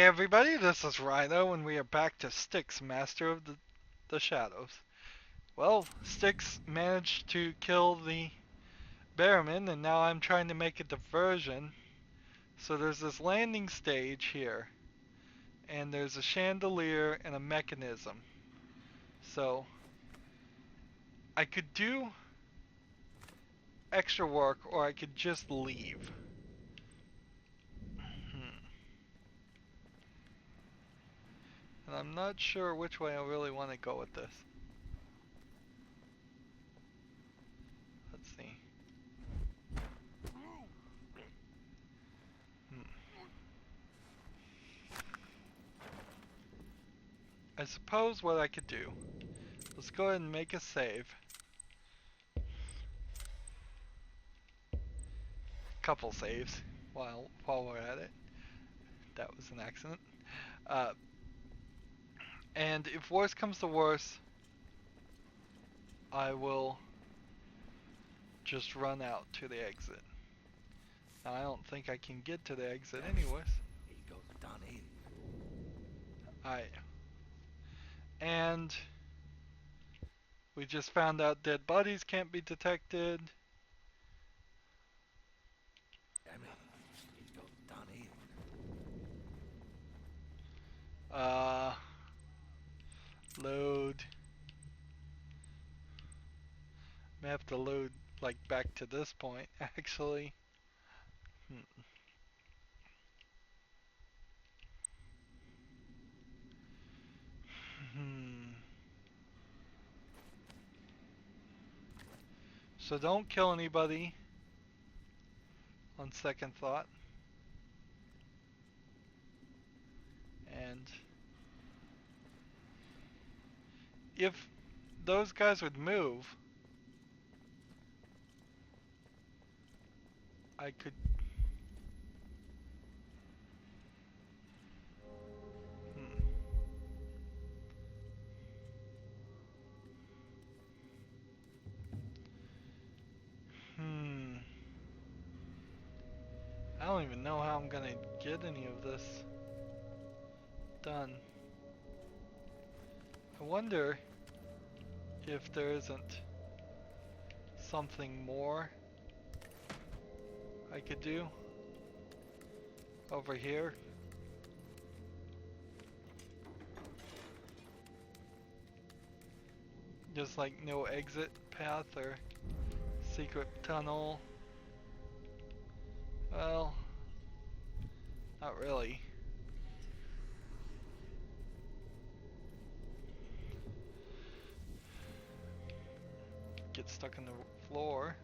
everybody, this is Rydo, and we are back to Styx, Master of the Shadows. Well, Styx managed to kill the Bearman, and now I'm trying to make a diversion. So there's this landing stage here, and there's a chandelier and a mechanism. So I could do extra work, or I could just leave. And I'm not sure which way I really want to go with this. Let's see. I suppose what I could do, let's go ahead and make a save. Couple saves while we're at it. That was an accident. Uh, and if worse comes to worse, I will just run out to the exit. Now, I don't think I can get to the exit anyways. He got done in. Alright. And we just found out dead bodies can't be detected. Damn it. He got done in. Load. May have to load like back to this point actually. So don't kill anybody on second thought. And if those guys would move, I could. Hmm. Hmm. I don't even know how I'm gonna get any of this done. I wonder if there isn't something more I could do over here. Just like no exit path or secret tunnel. Well, not really. Get stuck in the floor.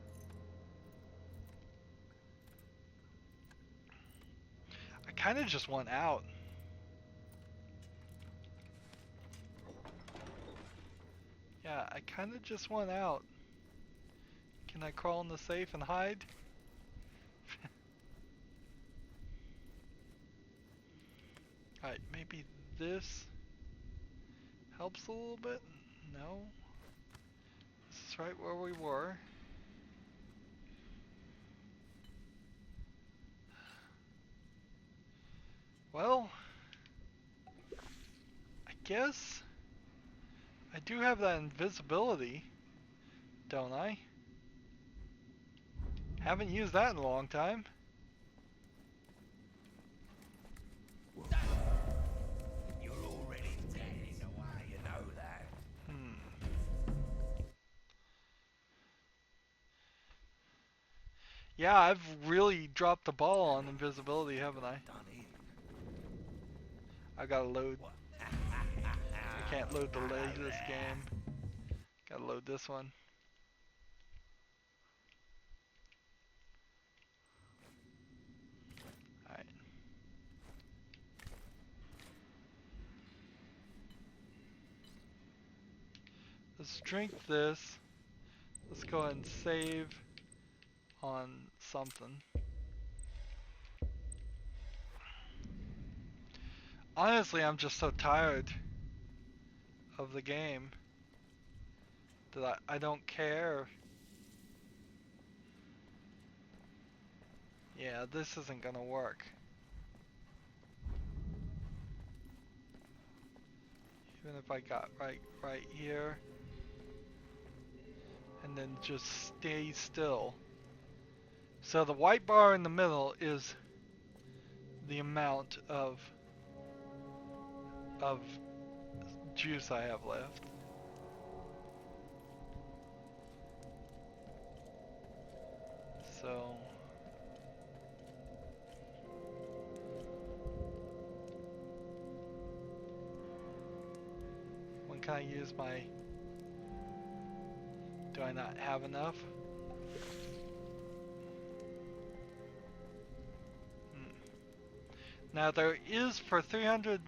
I kind of just want out. Yeah, I kind of just want out. Can I crawl in the safe and hide? Alright, maybe this helps a little bit? No. This is right where we were. Well, I guess I do have that invisibility, don't I? Haven't used that in a long time. You're already dead. You know that. Yeah, I've really dropped the ball on invisibility, haven't I? Done in. I gotta load. What? I can't load the latest game. Gotta load this one. Alright. Let's drink this. Let's go ahead and save on something. Honestly, I'm just so tired of the game that I don't care. Yeah, this isn't gonna work. Even if I got right here, and then just stay still. So the white bar in the middle is the amount of juice I have left. So when can I use my... Do I not have enough? Now there is, for 300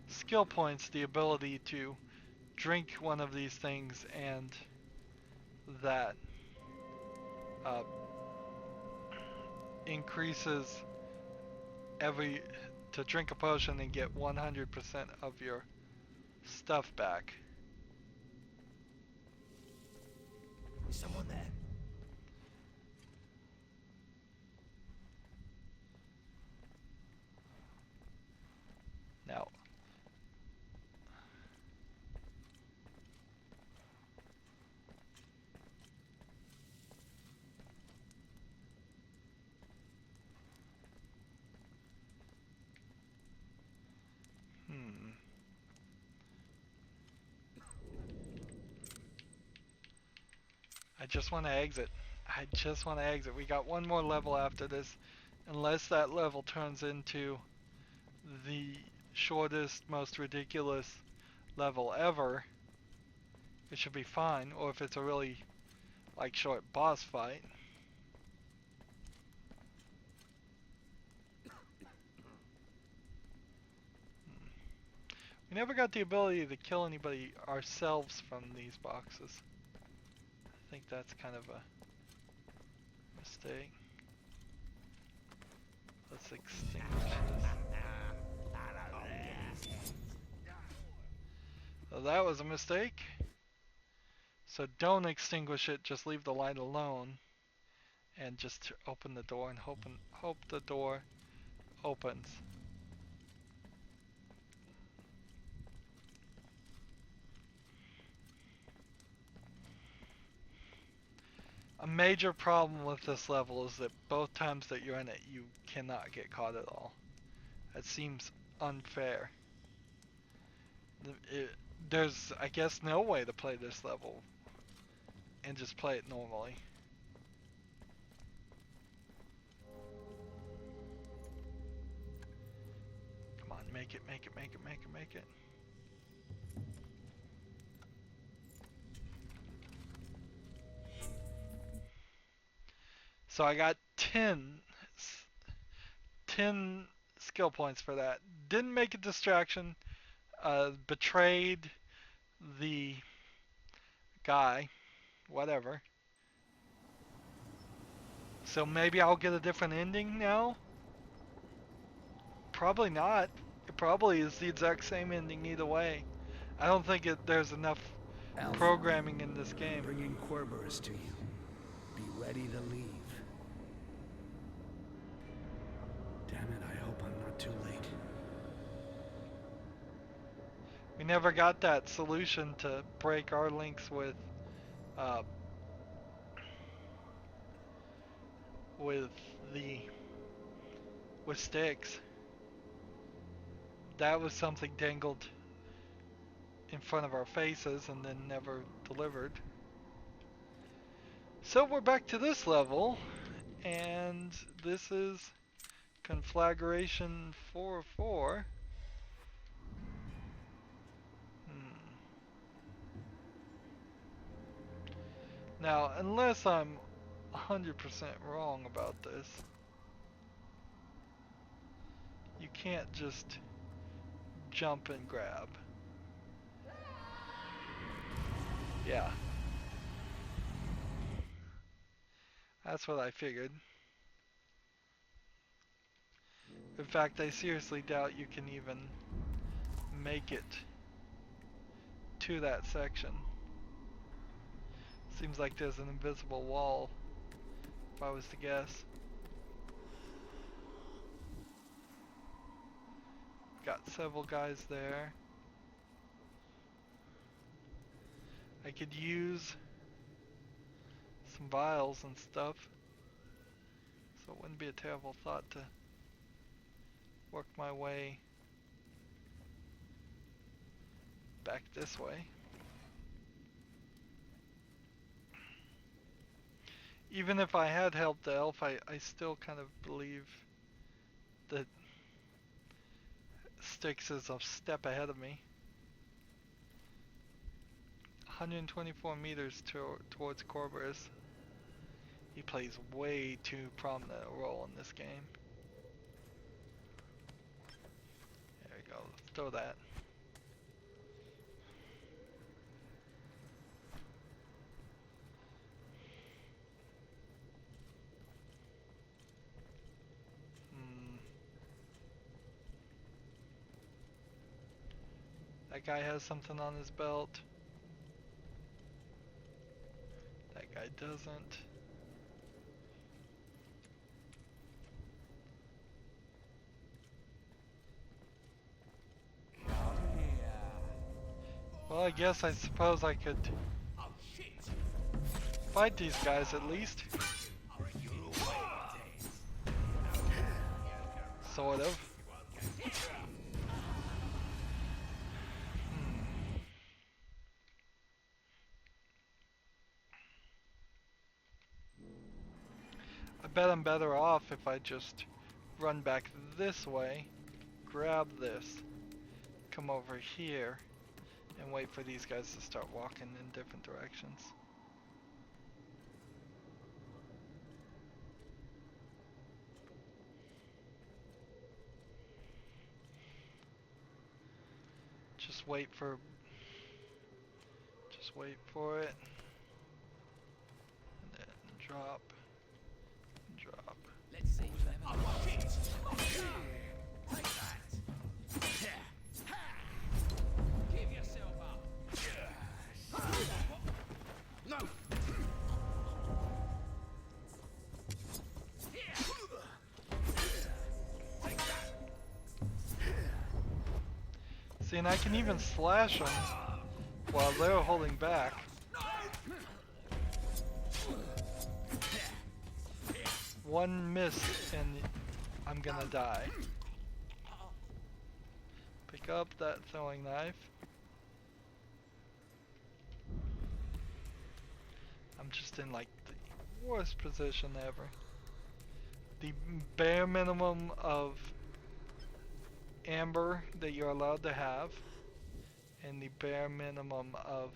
skill points, the ability to drink one of these things, and that uh, increases to drink a potion and get 100% of your stuff back. Is someone there? Now, I just want to exit. I just want to exit. We got one more level after this. Unless that level turns into the shortest, most ridiculous level ever, it should be fine. Or if it's a really, like, short boss fight. We never got the ability to kill anybody ourselves from these boxes. I think that's kind of a mistake. Let's extinguish this. So that was a mistake. So don't extinguish it, just leave the light alone. And just open the door and hope the door opens. A major problem with this level is that both times that you're in it, you cannot get caught at all. That seems unfair. There's, I guess, no way to play this level and just play it normally. Come on, make it, make it, make it, make it, make it. So I got 10 skill points for that. Didn't make a distraction. Betrayed the guy. Whatever. So maybe I'll get a different ending now? Probably not. It probably is the exact same ending either way. I don't think there's enough Alpha, programming in this game. bringing Cerberus to you. Be ready to leave. Damn it, I hope I'm not too late. We never got that solution to break our links with with the with Styx. That was something dangled in front of our faces and then never delivered. So we're back to this level, and this is conflagration 404. Now, unless I'm 100% wrong about this, you can't just jump and grab. Yeah. That's what I figured. In fact, I seriously doubt you can even make it to that section. Seems like there's an invisible wall, if I was to guess. Got several guys there. I could use some vials and stuff, so it wouldn't be a terrible thought to work my way back this way. Even if I had helped the elf, I still kind of believe that Styx is a step ahead of me. 124 meters towards Corvus. He plays way too prominent a role in this game. There we go, let's throw that. That guy has something on his belt. That guy doesn't. Well, I suppose I could Oh shit! fight these guys at least. Sort of. I bet I'm better off if I just run back this way, grab this, come over here, and wait for these guys to start walking in different directions. Just wait for it, and then drop, drop. Let's see. Oh shit! Take that! Give yourself up! No! Take that! See, and I can even slash them while they're holding back. One miss and I'm gonna die. Pick up that throwing knife. I'm just in like the worst position ever. The bare minimum of amber that you're allowed to have, and the bare minimum of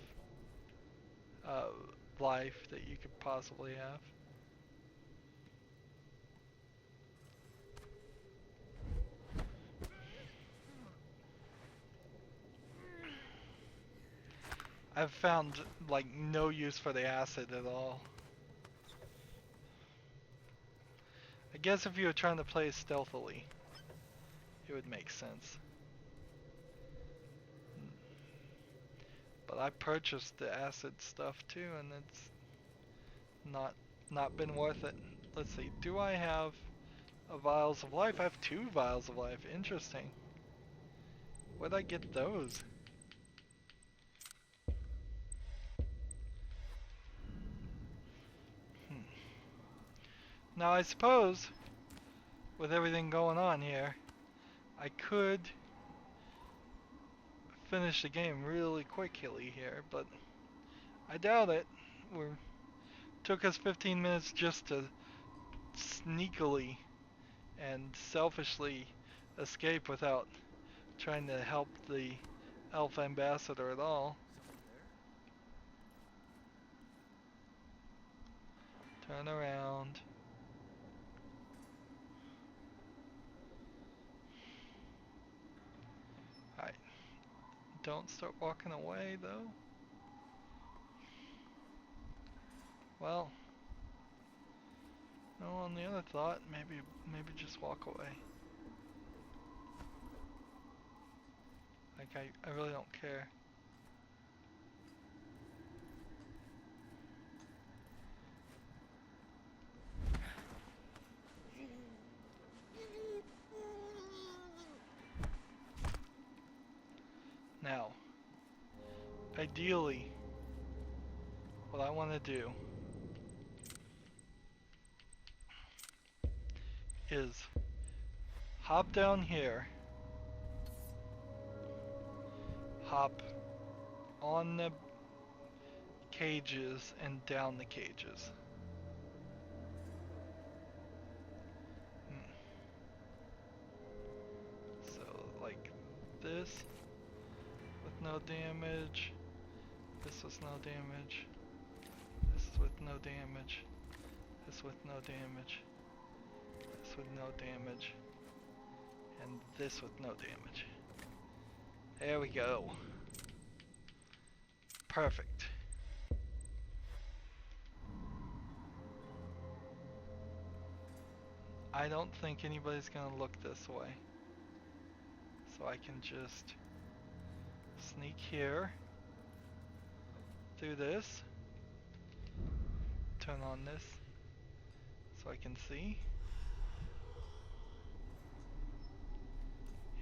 life that you could possibly have. I've found like no use for the acid at all. I guess if you were trying to play stealthily, it would make sense. But I purchased the acid stuff too, and it's not been worth it. Let's see, do I have a vials of life? I have 2 vials of life. Interesting. Where'd I get those? Now I suppose, with everything going on here, I could finish the game really quickly here, but I doubt it. Took us 15 minutes just to sneakily and selfishly escape without trying to help the elf ambassador at all. Turn around. Alright. Don't start walking away though. Well, no, on the other thought, maybe just walk away. Like I really don't care. Now, ideally, what I want to do is hop down here, hop on the cages and down the cages. Hmm. So like this with no damage, this with no damage, this with no damage, this with no damage, this with no damage, and this with no damage. There we go. Perfect. I don't think anybody's gonna look this way. So I can just sneak here, do this, turn on this so I can see,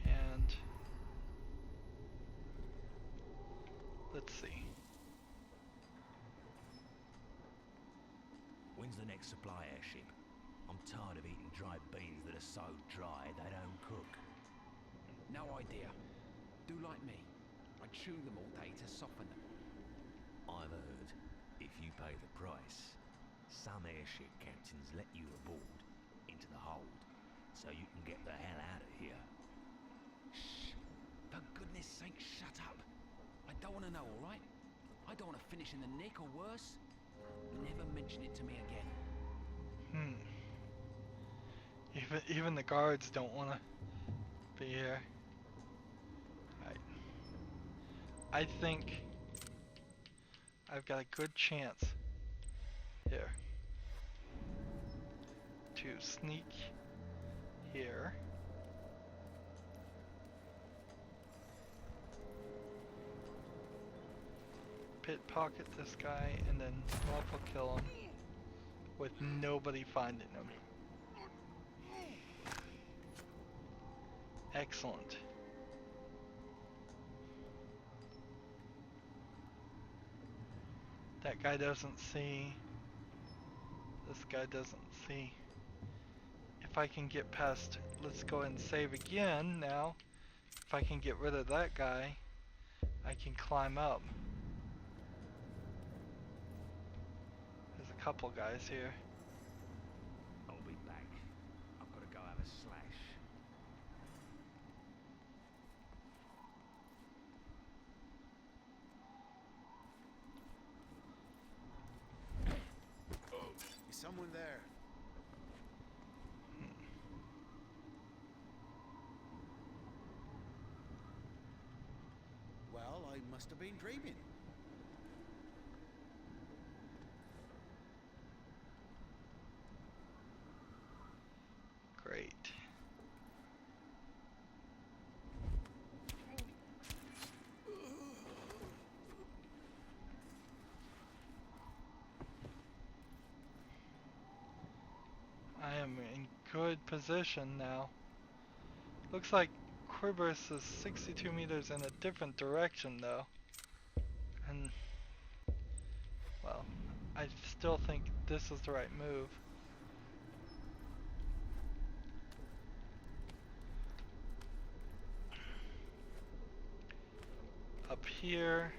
and let's see. When's the next supply airship? I'm tired of eating dry beans that are so dry they don't cook. No idea. Do like me. I chew them all day to soften them. I've heard, if you pay the price, some airship captains let you aboard into the hold so you can get the hell out of here. Shh. For goodness sake, shut up. I don't want to know, all right? I don't want to finish in the nick or worse. Never mention it to me again. Even the guards don't want to be here. Right. I think I've got a good chance here to sneak here. Pickpocket this guy and then lawful kill him with nobody finding him. Excellent. That guy doesn't see. This guy doesn't see. If I can get past, let's go ahead and save again now. If I can get rid of that guy, I can climb up. There's a couple guys here. I'll be back. I've got to go have a slash. Is someone there? Well, I must have been dreaming. Great. I am in good position now. Looks like Quibus is 62 meters in a different direction though. And, well, I still think this is the right move. Up here,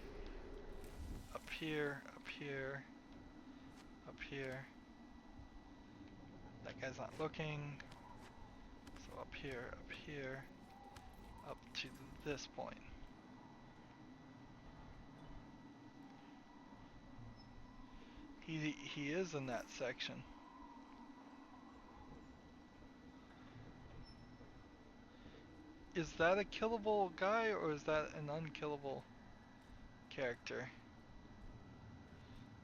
up here, up here, up here. That guy's not looking. So up here, up to this point. He is in that section. Is that a killable guy or is that an unkillable character?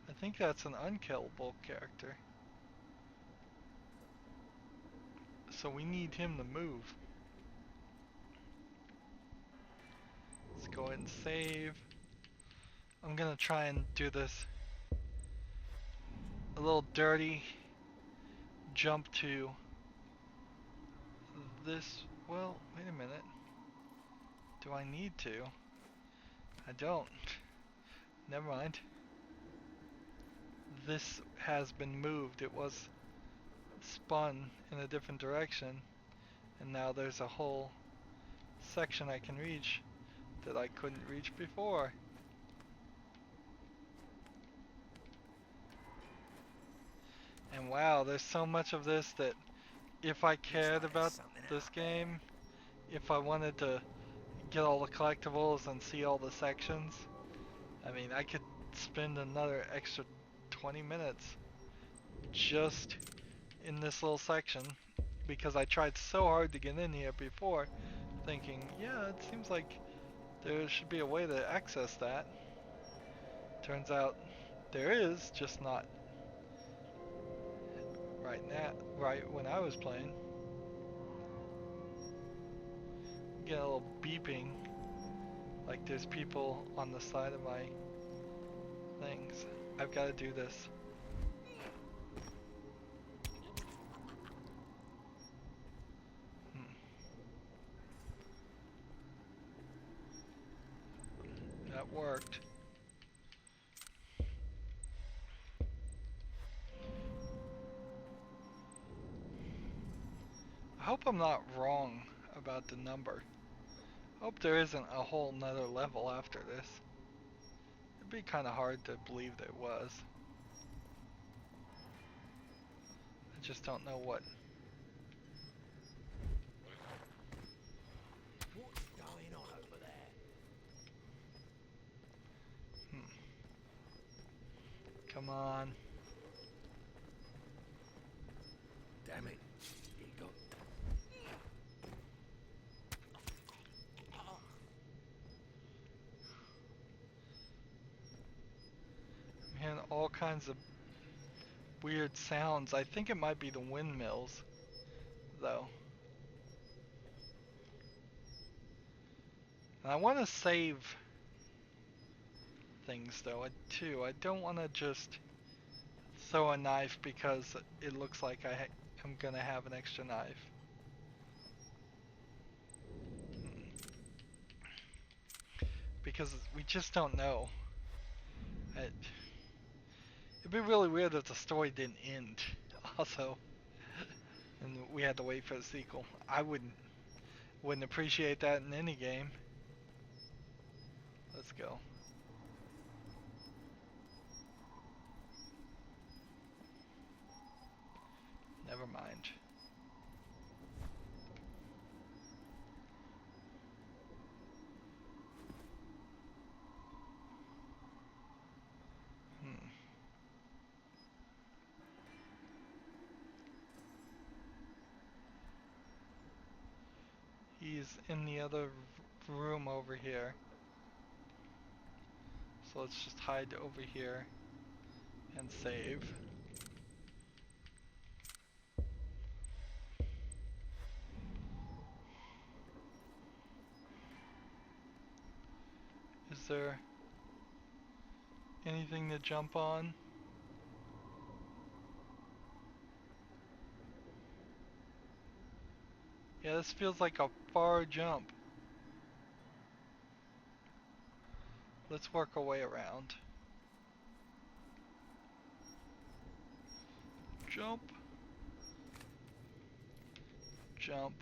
I think that's an unkillable character. So we need him to move. Let's go ahead and save. I'm gonna try and do this a little dirty. Jump to this. Well, wait a minute. Do I need to? I don't. Never mind. this has been moved. It was spun in a different direction, and now there's a whole section I can reach that I couldn't reach before. And wow, there's so much of this that if I Looks cared like there's about something this out there. game, if I wanted to get all the collectibles and see all the sections, I mean, I could spend another extra 20 minutes just in this little section because I tried so hard to get in here before thinking, yeah, it seems like there should be a way to access that. Turns out there is, just not right now, right when I was playing. Get a little beeping, like there's people on the side of my things. I've got to do this. Hmm. That worked. I hope I'm not wrong about the number. I hope there isn't a whole nother level after this. It'd be kind of hard to believe there was. I just don't know what. What's going on over there? Hmm. Come on. Damn it. He got... I'm hearing all kinds of weird sounds. I think it might be the windmills, though. And I want to save things, though, too. I don't want to just throw a knife because it looks like I'm going to have an extra knife. Because we just don't know. It'd be really weird if the story didn't end, also, and we had to wait for the sequel. I wouldn't appreciate that in any game. Let's go. Never mind. Hmm. He's in the other room over here. So let's just hide over here and save. Is there anything to jump on? Yeah, this feels like a far jump. Let's work our way around. Jump. Jump.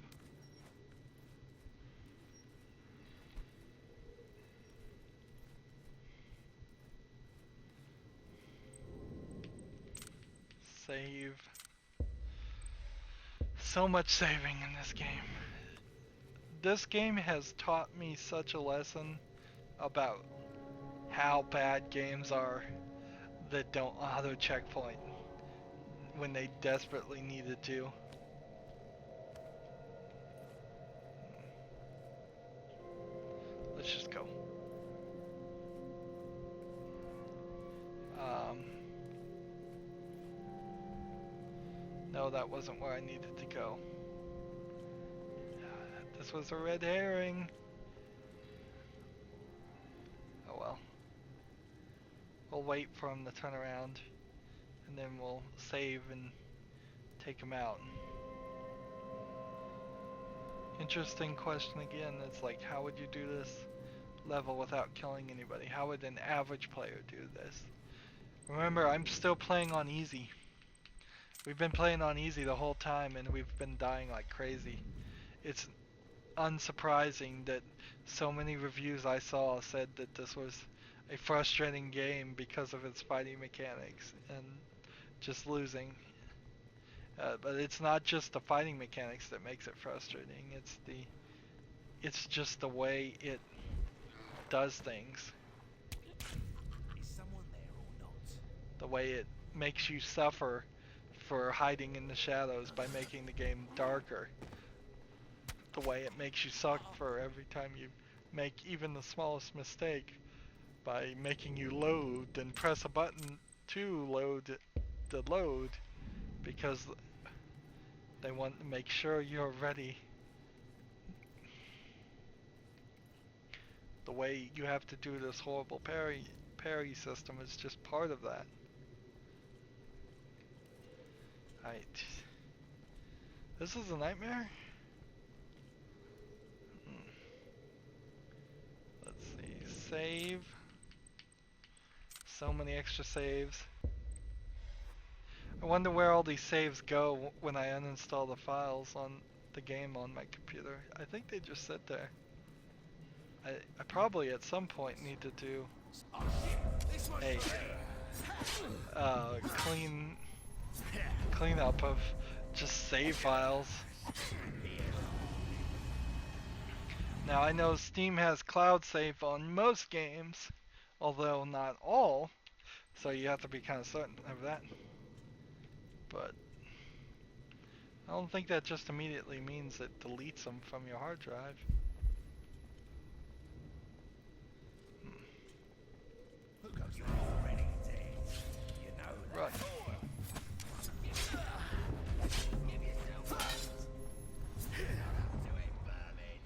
Save. So much saving in this game. This game has taught me such a lesson about how bad games are that don't auto checkpoint when they desperately needed to. Let's just go. Um, no, that wasn't where I needed to go. This was a red herring. Oh well. We'll wait for him to turn around, and then we'll save and take him out. Interesting question again. It's like, how would you do this level without killing anybody? How would an average player do this? Remember, I'm still playing on easy. We've been playing on easy the whole time and we've been dying like crazy. It's unsurprising that so many reviews I saw said that this was a frustrating game because of its fighting mechanics and just losing. But it's not just the fighting mechanics that makes it frustrating. It's just the way it does things. Is someone there or not? The way it makes you suffer for hiding in the shadows by making the game darker. The way it makes you suffer every time you make even the smallest mistake by making you load and press a button to load the load because they want to make sure you're ready. The way you have to do this horrible parry system is just part of that. Right. This is a nightmare? Let's see. Save. So many extra saves. I wonder where all these saves go when I uninstall the files on the game on my computer. I think they just sit there. I probably at some point need to do a cleanup of just save files. Now I know Steam has cloud save on most games, although not all, so you have to be kind of certain of that. But I don't think that just immediately means it deletes them from your hard drive. Who goes you're already dead? You know that. Run. Give yourself up. Do it, vermin.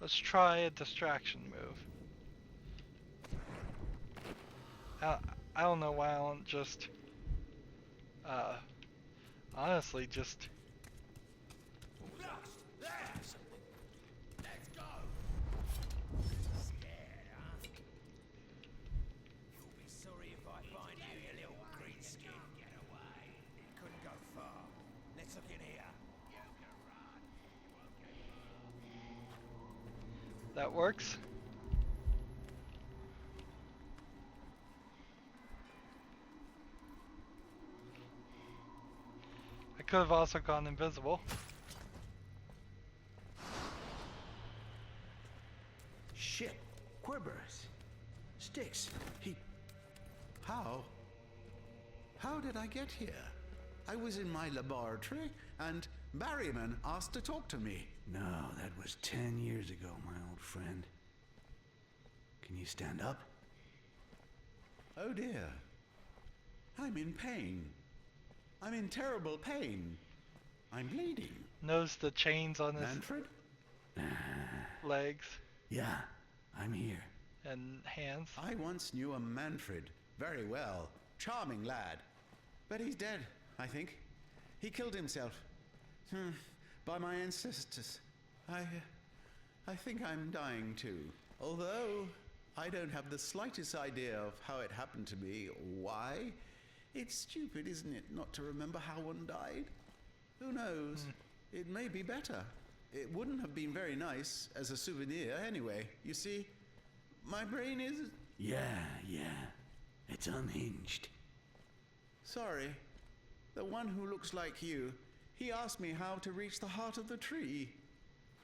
Let's try a distraction move. I don't know why I don't just, honestly just... Let's go. Scared, huh? You'll be sorry if I find you, you little green skin. Get away. It couldn't go far. Let's look in here. You can run. That works. I could have also gone invisible. Shit. Quibber's. Styx. How? How did I get here? I was in my laboratory, and Barryman asked to talk to me. No, that was 10 years ago, my old friend. Can you stand up? Oh dear. I'm in pain. I'm in terrible pain. I'm bleeding. Knows the chains on his Manfred? legs Yeah, I'm here. and hands. I once knew a Manfred very well. Charming lad. But he's dead, I think. He killed himself. By my ancestors. I think I'm dying too. Although I don't have the slightest idea of how it happened to me or why. It's stupid, isn't it, not to remember how one died? Who knows? It may be better. It wouldn't have been very nice as a souvenir anyway. You see, my brain is... Yeah. It's unhinged. Sorry. The one who looks like you, he asked me how to reach the heart of the tree.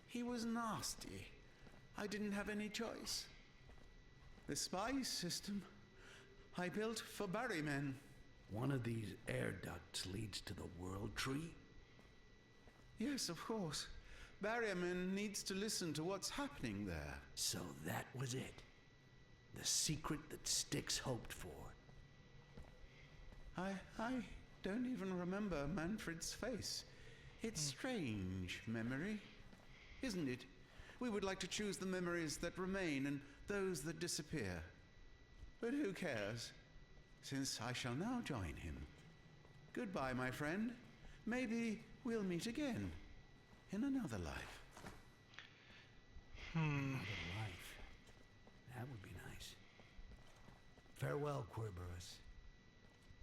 He was nasty. I didn't have any choice. The spy system I built for Barrymen. One of these air ducts leads to the World Tree? Yes, of course. Barryman needs to listen to what's happening there. So that was it. The secret that Styx hoped for. I don't even remember Manfred's face. It's strange memory, isn't it? We would like to choose the memories that remain and those that disappear. But who cares, since I shall now join him. Goodbye, my friend. Maybe we'll meet again. in another life. Another life. That would be nice. Farewell, Querberus.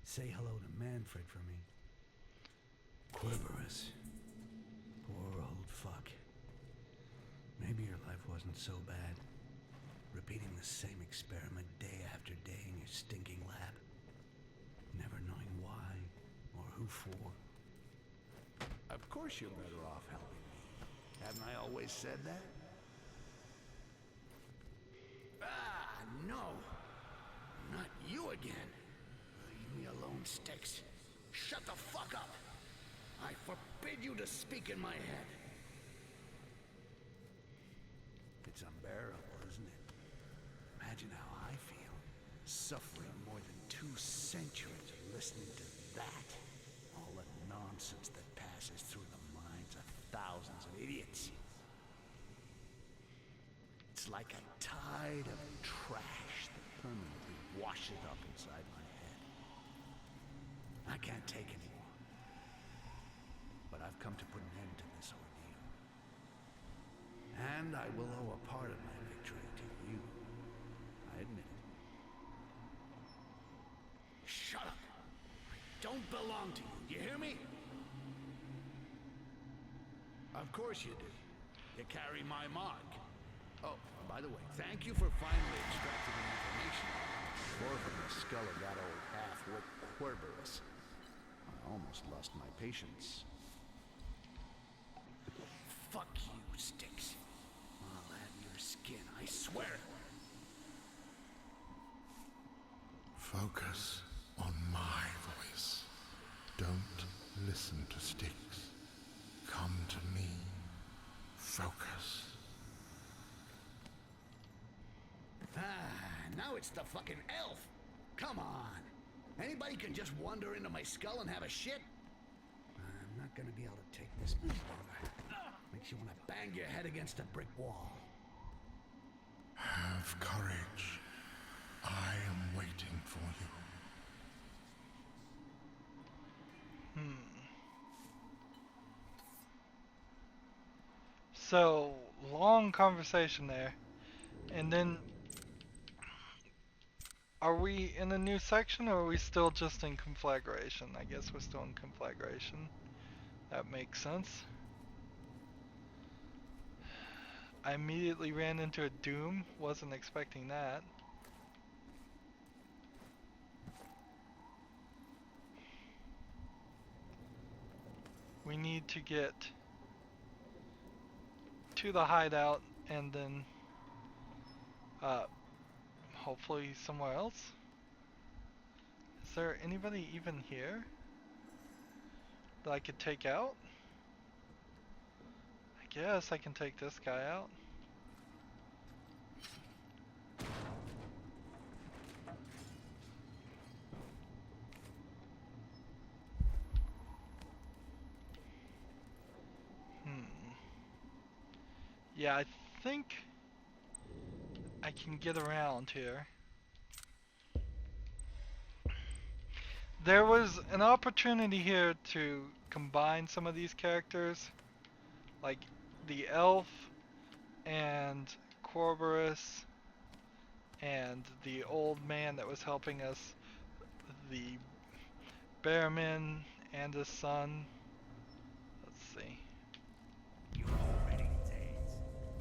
Say hello to Manfred for me. Querberus. Poor old fuck. Maybe your life wasn't so bad. Repeating the same experiment day after day in your stinking lab. Never knowing why or who for. Of course you're better off helping me. Haven't I always said that? Ah, no. Not you again. Leave me alone, Styx. Shut the fuck up. I forbid you to speak in my head. It's unbearable, isn't it? Imagine how I feel. Suffering more than 2 centuries of listening to that. All the nonsense that passes through the minds of thousands of idiots. It's like a tide of trash that permanently washes up inside my head. I can't take anymore. But I've come to put an end to this ordeal. And I will owe a part of my victory to you. I admit it. Shut up! I don't belong to you, you hear me? Of course you do. You carry my mark. Oh, by the way, thank you for finally extracting the information from the skull of that old half-wit Querberus. I almost lost my patience. Fuck you, Styx. I'll have your skin, I swear. Focus on my voice. Don't listen to Styx. Come to me. Focus. Now it's the fucking elf. Come on. Anybody can just wander into my skull and have a shit? I'm not gonna be able to take this much longer. Makes you want to bang your head against a brick wall. Have courage. I am waiting for you. So, long conversation there. And then, are we in a new section or are we still just in conflagration? I guess we're still in conflagration. That makes sense. I immediately ran into a doom. Wasn't expecting that. We need to get to the hideout and then hopefully somewhere else. Is there anybody even here that I could take out? I guess I can take this guy out. Yeah, I think I can get around here. There was an opportunity here to combine some of these characters, like the elf and Corberus and the old man that was helping us, the Bearman and his son. Let's see. You're already dead.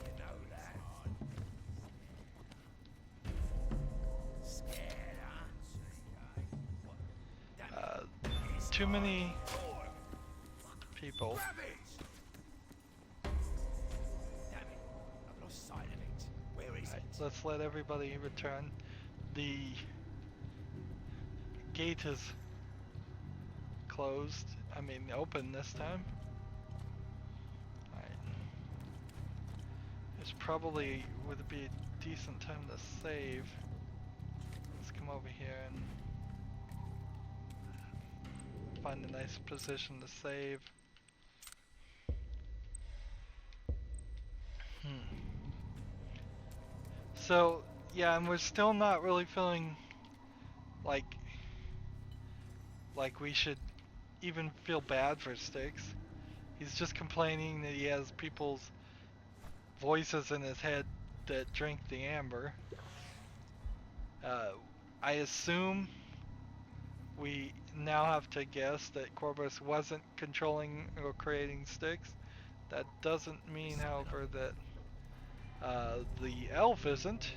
You know that. Scared, huh? Too many people. Damn it. I've lost sight of it. Where is Right, it? let's let everybody return. The gate is closed. I mean, open this time. Alright. There's probably would be a decent time to save. Let's come over here and find a nice position to save. So, yeah, and we're still not really feeling like we should even feel bad for Styx. He's just complaining that he has people's voices in his head that drink the amber. Uh, I assume we now have to guess that Corvus wasn't controlling or creating Styx. That doesn't mean, however, that the elf isn't.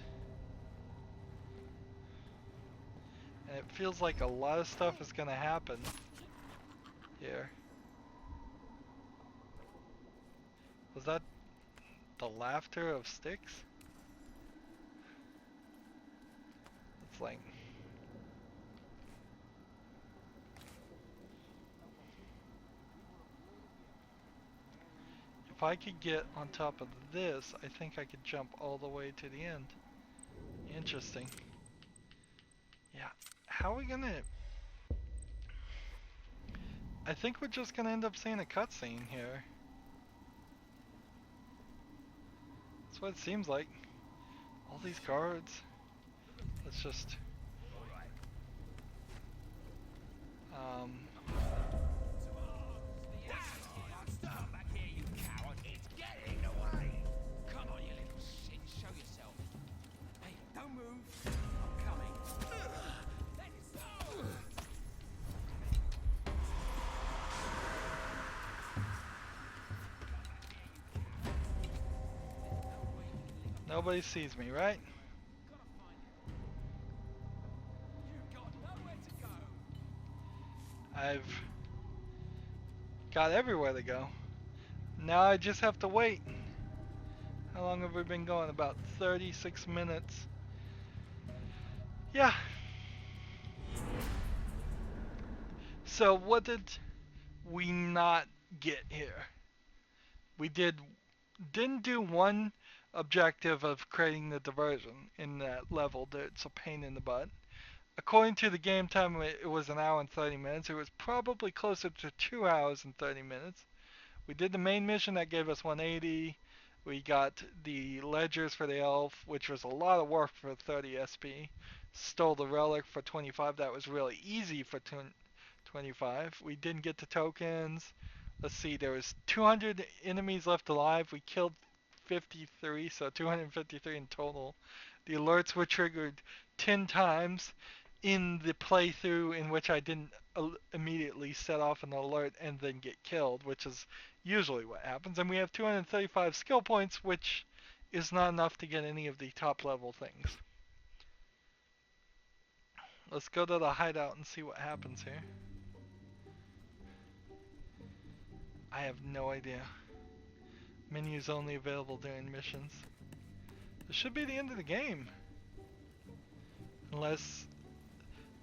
And it feels like a lot of stuff is going to happen here. Was that the laughter of Styx? It's like... If I could get on top of this, I think I could jump all the way to the end. Interesting. Yeah, how are we gonna... I think we're just gonna end up seeing a cutscene here. That's what it seems like. All these guards. Let's just... Um... Back here, you coward! It's getting away! Come on, you little shit, show yourself. Hey, don't move. I'm coming. Let's go! Nobody sees me, right? You've got nowhere to go. I've got everywhere to go. Now I just have to wait. How long have we been going? About 36 minutes. Yeah. So what did we not get here? We didn't do one objective of creating the diversion in that level that's a pain in the butt. According to the game time, it was an hour and 30 minutes. It was probably closer to 2 hours and 30 minutes. We did the main mission that gave us 180. We got the ledgers for the elf, which was a lot of work for 30 SP. Stole the relic for 25. That was really easy for 25. We didn't get the tokens. Let's see, there was 200 enemies left alive. We killed 53, so 253 in total. The alerts were triggered 10 times in the playthrough in which I didn't immediately set off an alert and then get killed, which is usually what happens. And we have 235 skill points, which is not enough to get any of the top level things. Let's go to the hideout and see what happens here. I have no idea. Menus only available during missions. This should be the end of the game. Unless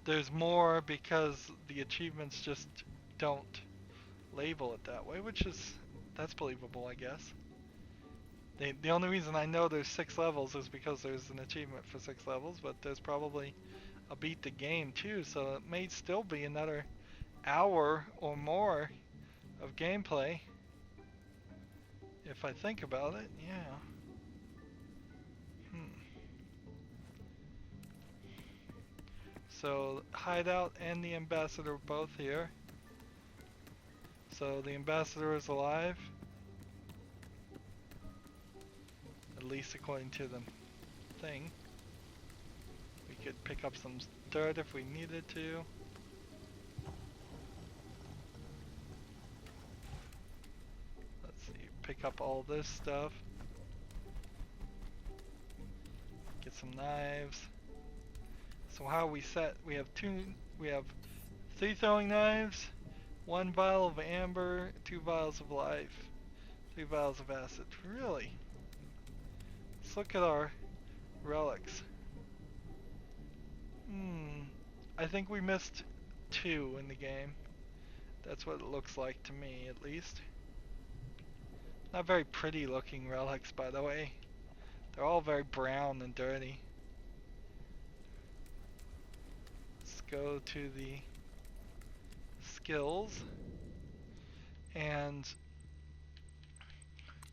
there's more because the achievements just don't label it that way, which is, that's believable, I guess. The only reason I know there's 6 levels is because there's an achievement for 6 levels, but there's probably a beat the game too, so it may still be another hour or more of gameplay. If I think about it, yeah. So hideout and the ambassador are both here. So the ambassador is alive. At least according to the thing. We could pick up some dirt if we needed to. Let's see, pick up all this stuff. Get some knives. So how are we set? We have 3 throwing knives, 1 vial of amber, 2 vials of life, 3 vials of acid. Really? Let's look at our relics. I think we missed 2 in the game. That's what it looks like to me, at least. Not very pretty looking relics, by the way. They're all very brown and dirty. Let's go to the skills. And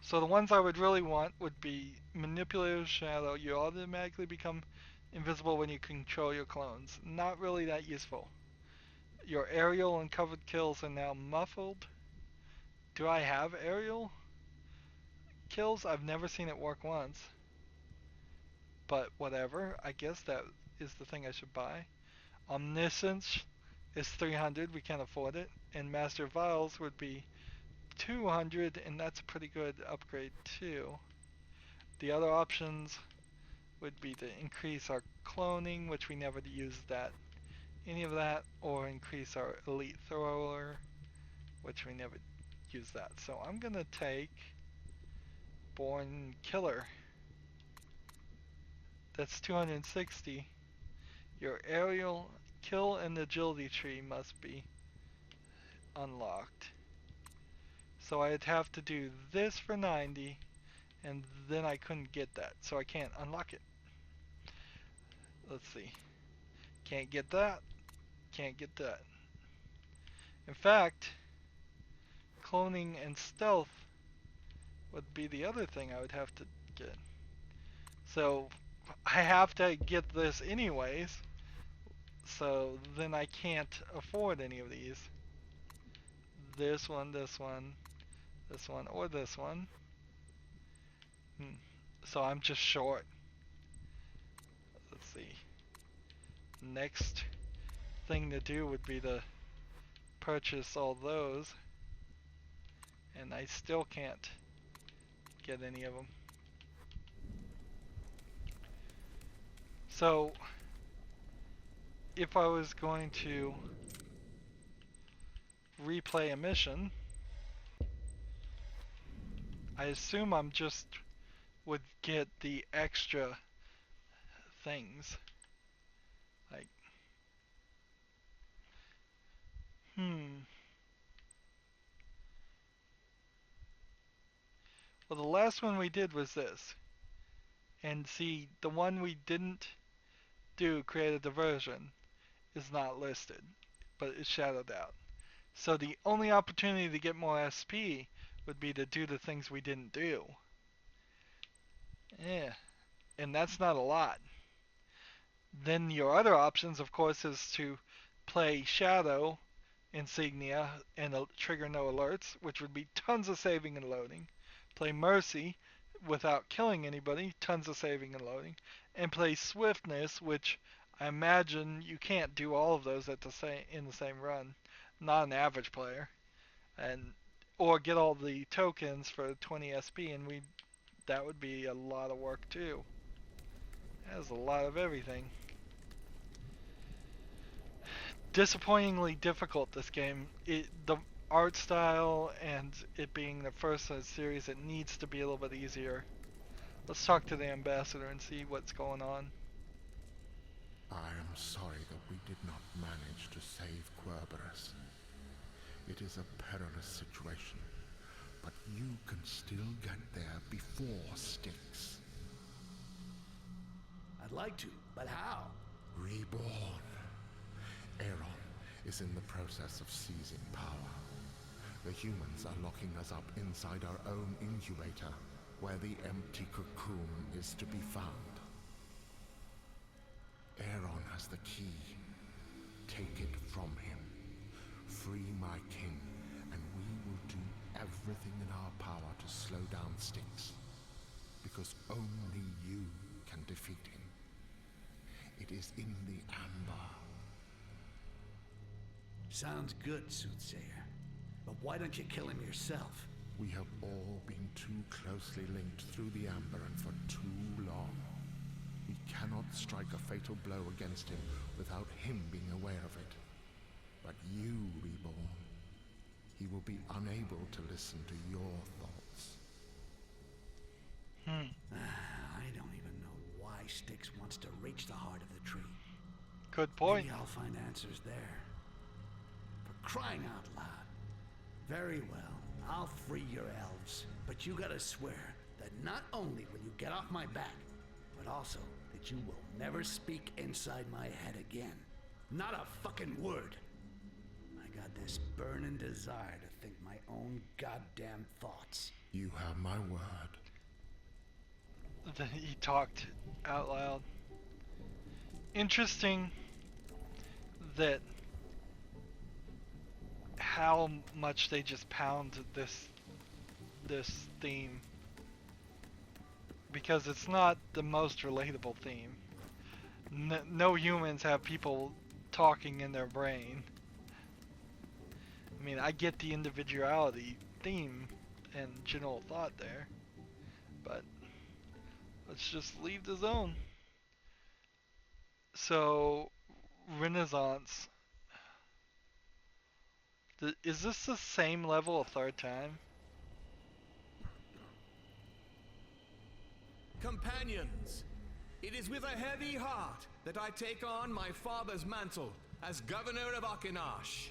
so the ones I would really want would be Manipulative Shadow. You automatically become invisible when you control your clones. Not really that useful. Your aerial and covered kills are now muffled. Do I have aerial kills? I've never seen it work once. But whatever, I guess that is the thing I should buy. Omniscience is 300, we can't afford it. And Master Vials would be 200, and that's a pretty good upgrade too. The other options would be to increase our cloning, which we never use that, any of that, or increase our elite thrower, which we never use that. So I'm gonna take Born Killer. That's 260. Your aerial kill and agility tree must be unlocked. So I'd have to do this for 90, and then I couldn't get that, so I can't unlock it. Let's see. Can't get that. Can't get that. In fact, cloning and stealth would be the other thing I would have to get. So I have to get this anyways. So then I can't afford any of these. This one, this one, this one, or this one. So I'm just short. Let's see. Next thing to do would be to purchase all those. And I still can't get any of them. So if I was going to replay a mission, I assume I'm just would get the extra things. Like, Well, the last one we did was this. And see, the one we didn't do, create a diversion, is not listed, but it's shadowed out. So the only opportunity to get more SP would be to do the things we didn't do. Yeah, and that's not a lot. Then your other options, of course, is to play Shadow Insignia and trigger no alerts, which would be tons of saving and loading. Play Mercy without killing anybody, tons of saving and loading. And play Swiftness, which I imagine you can't do all of those at in the same run. Not an average player. And or get all the tokens for 20 SP, and that would be a lot of work too. That's a lot of everything. Disappointingly difficult, this game. The art style and it being the first in a series, it needs to be a little bit easier. Let's talk to the ambassador and see what's going on. I am sorry that we did not manage to save Querberus. It is a perilous situation, but you can still get there before Styx. I'd like to, but how? Reborn. Aeron is in the process of seizing power. The humans are locking us up inside our own incubator, where the empty cocoon is to be found. Aeron has the key. Take it from him. Free my king, and we will do everything in our power to slow down Styx. Because only you can defeat him. It is in the amber. Sounds good, Soothsayer. But why don't you kill him yourself? We have all been too closely linked through the amber and for too long. We cannot strike a fatal blow against him without him being aware of it. But you, Reborn, he will be unable to listen to your thoughts. I don't even know why Styx wants to reach the heart of the tree. Good point. Maybe I'll find answers there. For crying out loud. Very well, I'll free your elves, but you gotta swear that not only will you get off my back, but also that you will never speak inside my head again. Not a fucking word. I got this burning desire to think my own goddamn thoughts. You have my word. Then he talked out loud. Interesting that how much they just pound this theme, because it's not the most relatable theme. No humans have people talking in their brain. I mean, I get the individuality theme and general thought there, but let's just leave the zone. So, Renaissance. Is this the same level a third time? Companions, it is with a heavy heart that I take on my father's mantle as Governor of Akenash.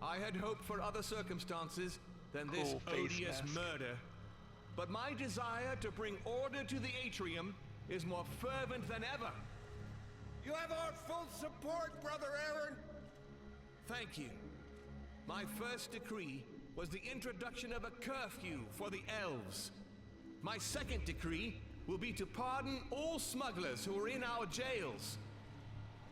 I had hoped for other circumstances than this Cool face odious mask. murder, but my desire to bring order to the atrium is more fervent than ever. You have our full support, Brother Aaron! Thank you. My first decree was the introduction of a curfew for the elves. My second decree will be to pardon all smugglers who are in our jails.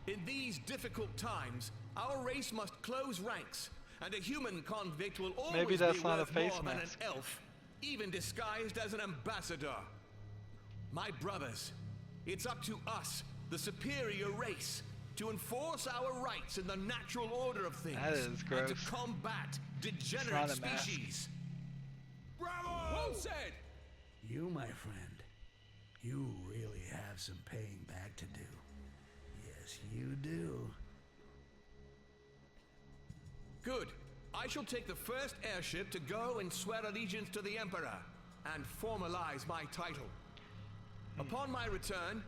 In these difficult times, our race must close ranks, and a human convict will always Maybe that's be not a worth face more than an mask. elf, even disguised as an ambassador. My brothers, it's up to us, the superior race, to enforce our rights in the natural order of things. That is and to gross. combat degenerate not a mask. species. Bravo! Well said! You, my friend, you really have some paying back to do. Yes, you do. Good. I shall take the first airship to go and swear allegiance to the Emperor and formalize my title. Upon my return,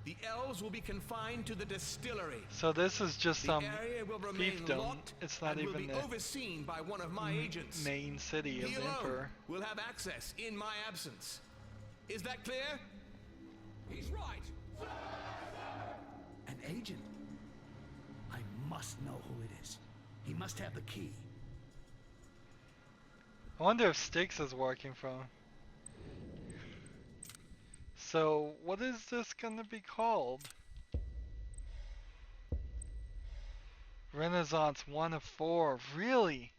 the elves will be confined to the distillery. So this is just The some area will remain fiefdom. locked It's not and will even be the overseen by one of my agents. main city of He the alone Emperor. will have access in my absence. Is that clear? He's right! An agent? I must know who it is. He must have the key. I wonder if Styx is working from. So, what is this gonna be called? Renaissance 1 of 4. Really?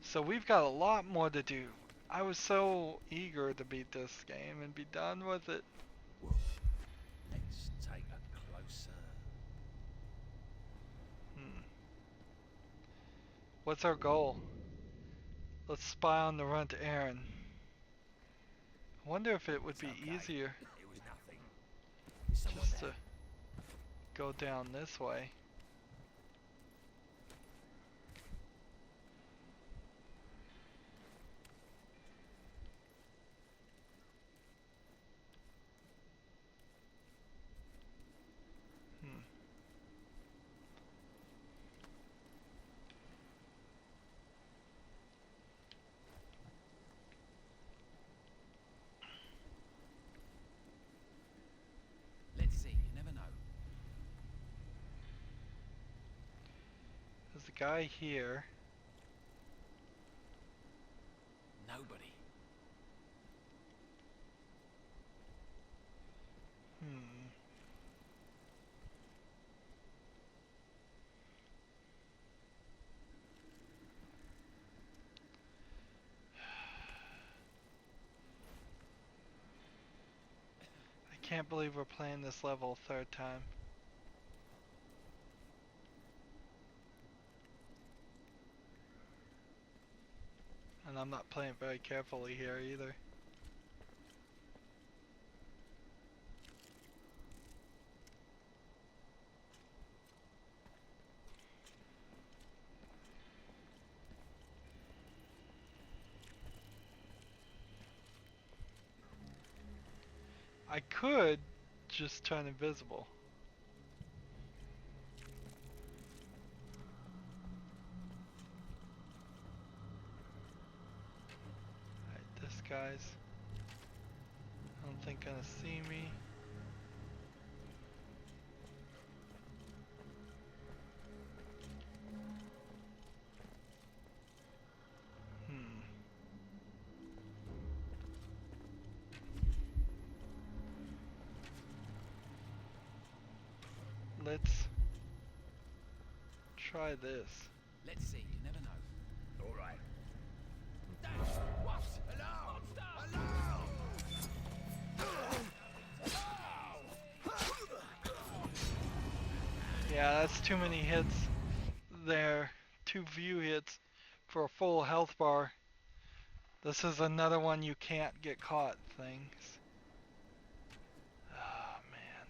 So we've got a lot more to do. I was so eager to beat this game and be done with it. Let's take a closer. What's our goal? Let's spy on the runt Aaron. I wonder if it would be Okay. easier It was nothing. Is someone just there? to go down this way. Let's see, you never know. There's a guy here. Nobody. I can't believe we're playing this level a third time. And I'm not playing very carefully here either. I could just turn invisible. Alright, this guy's I don't think gonna see me. Let's try this. Let's see, you never know. All right. What? Alarm! Monster! Alarm! Yeah, that's too many hits there. 2 view hits for a full health bar. This is another one you can't get caught things. Oh man.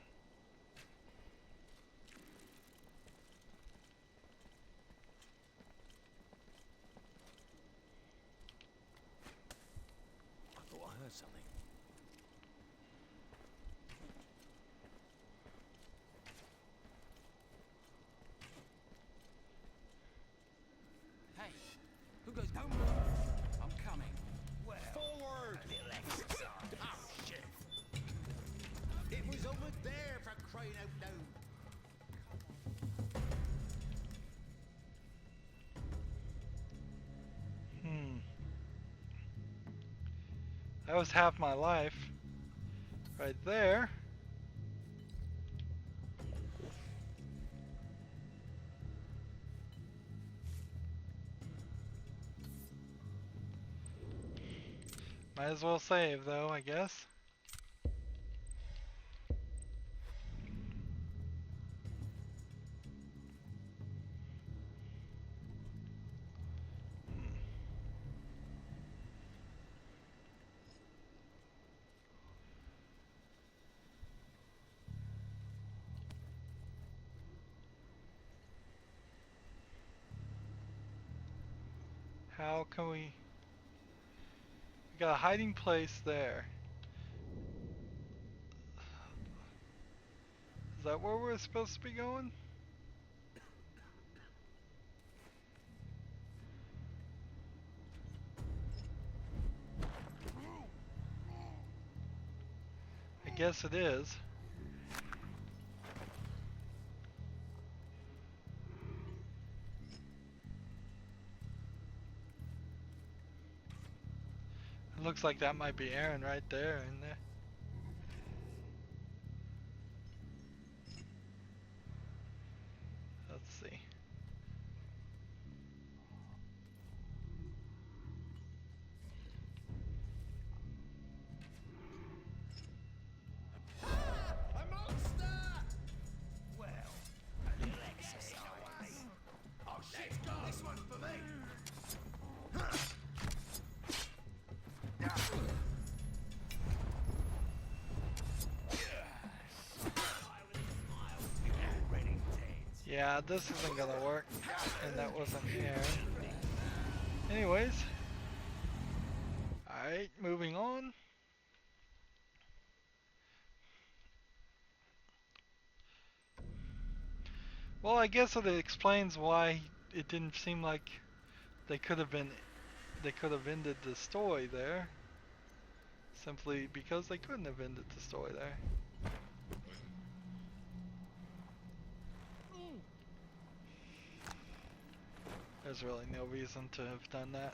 I thought I heard something. Hey, who goes? Don't move. I'm coming. Well, Forward! a little exercise. Oh, shit! It was over there for crying out loud. That was half my life. Right there. Might as well save though, I guess. How can we got a hiding place there. Is that where we're supposed to be going? I guess it is. It looks like that might be Aaron right there in there. Let's see. A monster! Well, a little exercise. Oh, shit! This one's for me! Yeah, this isn't gonna work. And that wasn't Aaron. Anyways. Alright, moving on. Well, I guess it explains why it didn't seem like they could have ended the story there. Simply because they couldn't have ended the story there. There's really no reason to have done that.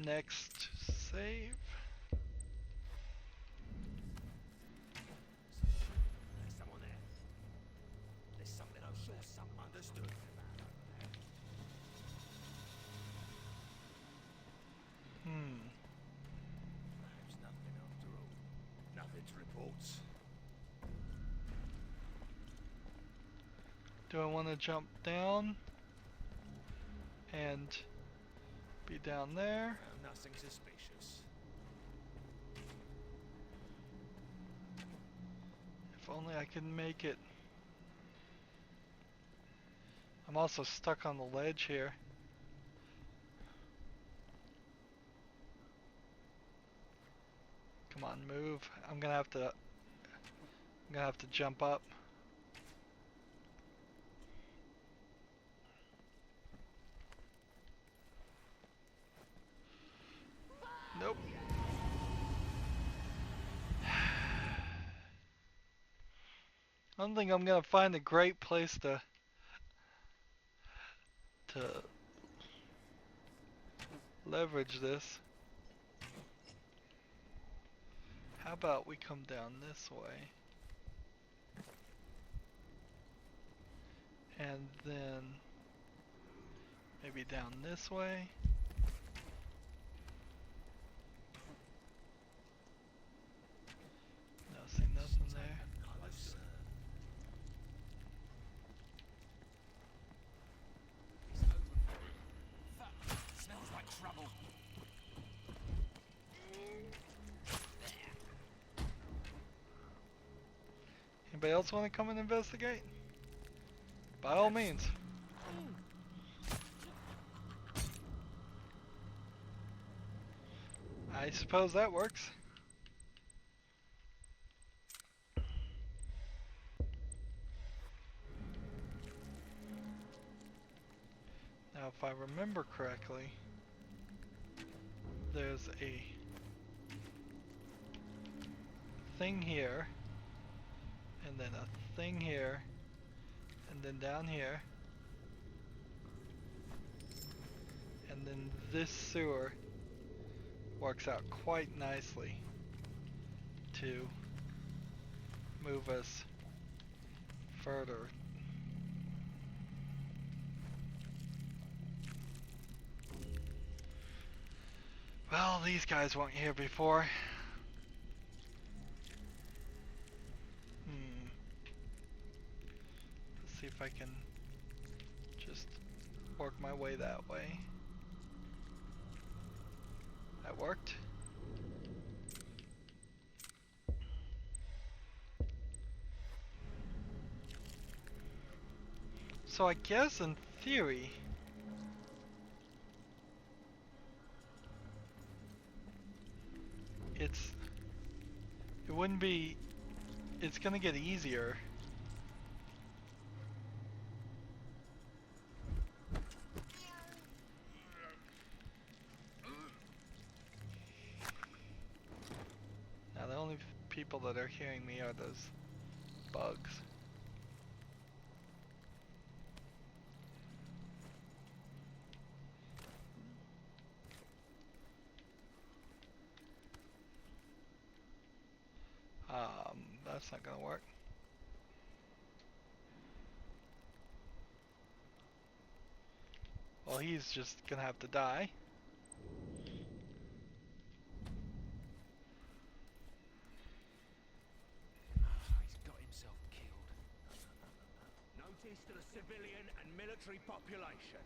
Next save. There's someone there. There's something over there. Something understood. Perhaps nothing after all. Nothing to report. Do I want to jump down and be down there? Found nothing suspicious. If only I could make it. I'm also stuck on the ledge here. Come on, move. I'm gonna have to jump up. Nope. I don't think I'm gonna find a great place to leverage this. How about we come down this way? And then maybe down this way. No, see nothing there. Closer. It's over. Fuck. Smells like trouble. Anybody else want to come and investigate? By all means. I suppose that works. Now, if I remember correctly, there's a thing here, and then a thing here, and then down here, and then this sewer works out quite nicely to move us further. Well, these guys weren't here before. Let's see if I can just work my way that way. That worked. So I guess in theory, it wouldn't be, it's gonna get easier. Now the only people that are hearing me are those bugs. That's not gonna work. Well, he's just gonna have to die. He's got himself killed. Notice to the civilian and military population.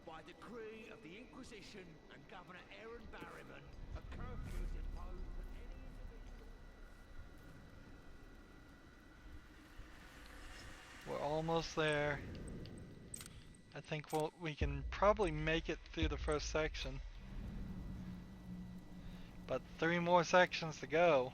By decree of the Inquisition and Governor Aaron Barryman, a curfew is imposed on any individual. We're almost there. I think we can probably make it through the first section. But 3 more sections to go.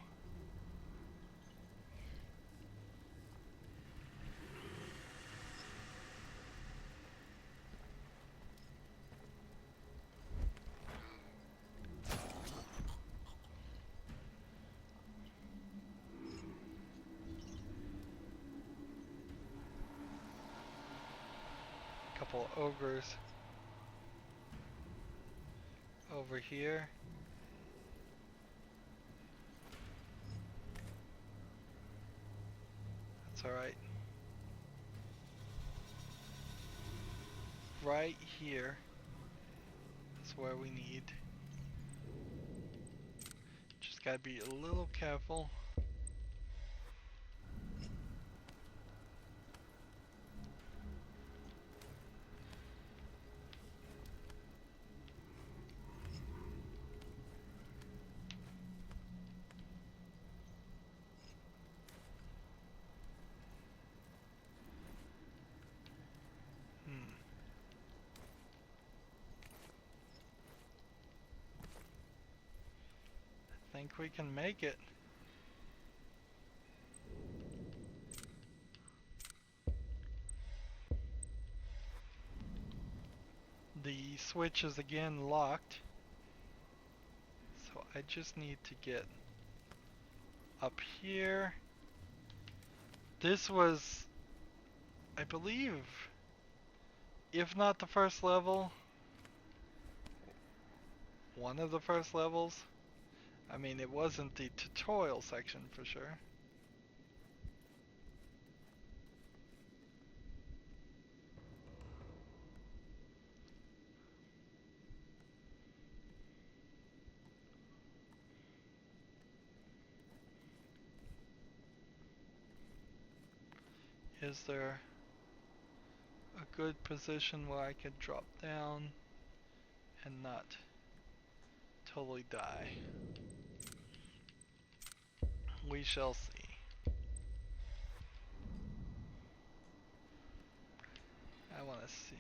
Couple ogres over here. That's alright. Right here is where we need. Just gotta be a little careful. I think we can make it. The switch is again locked, so I just need to get up here, This was, I believe, if not the first level, one of the first levels. I mean, it wasn't the tutorial section for sure. Is there a good position where I could drop down and not totally die? We shall see. I want to see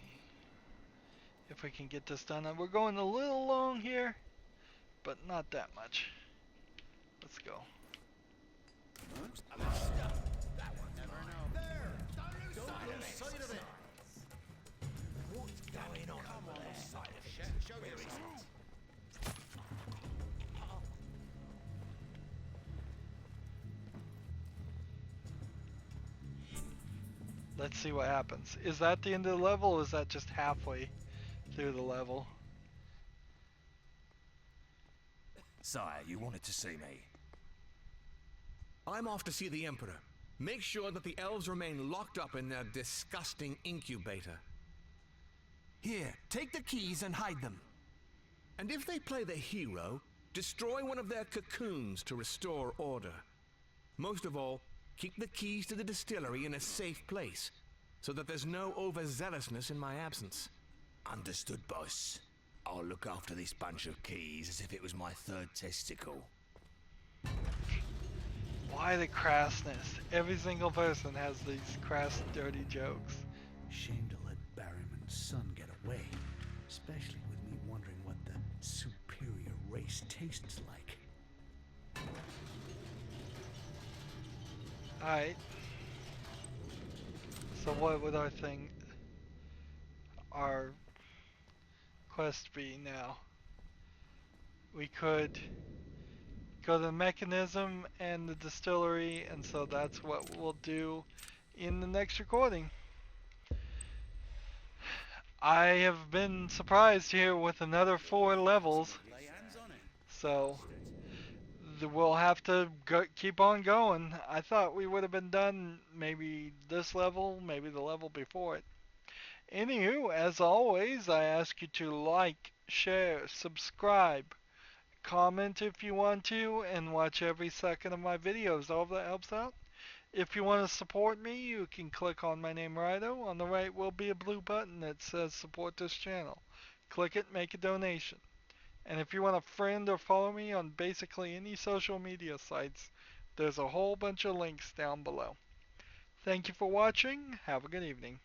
if we can get this done. We're going a little long here, but not that much. Let's go. What's going on over there? Show Where is yourself. it? Let's see what happens. Is that the end of the level, or is that just halfway through the level? Sire, you wanted to see me. I'm off to see the Emperor. Make sure that the elves remain locked up in their disgusting incubator. Here, take the keys and hide them. And if they play the hero, destroy one of their cocoons to restore order. Most of all, keep the keys to the distillery in a safe place, so that there's no overzealousness in my absence. Understood, boss. I'll look after this bunch of keys as if it was my third testicle. Why the crassness? Every single person has these crass, dirty jokes. Shame to let Barryman's son get away, especially with me wondering what the superior race tastes like. Alright. So what would our quest be now? We could go to the mechanism and the distillery, and so that's what we'll do in the next recording. I have been surprised here with another 4 levels, Lay hands on it. so we'll have to keep on going. I thought we would have been done maybe this level, maybe the level before it. Anywho, as always, I ask you to like, share, subscribe, comment if you want to, and watch every second of my videos. All of that helps out. If you want to support me, you can click on my name, Rydo. On the right will be a blue button that says support this channel. Click it, make a donation. And if you want to friend or follow me on basically any social media sites, there's a whole bunch of links down below. Thank you for watching. Have a good evening.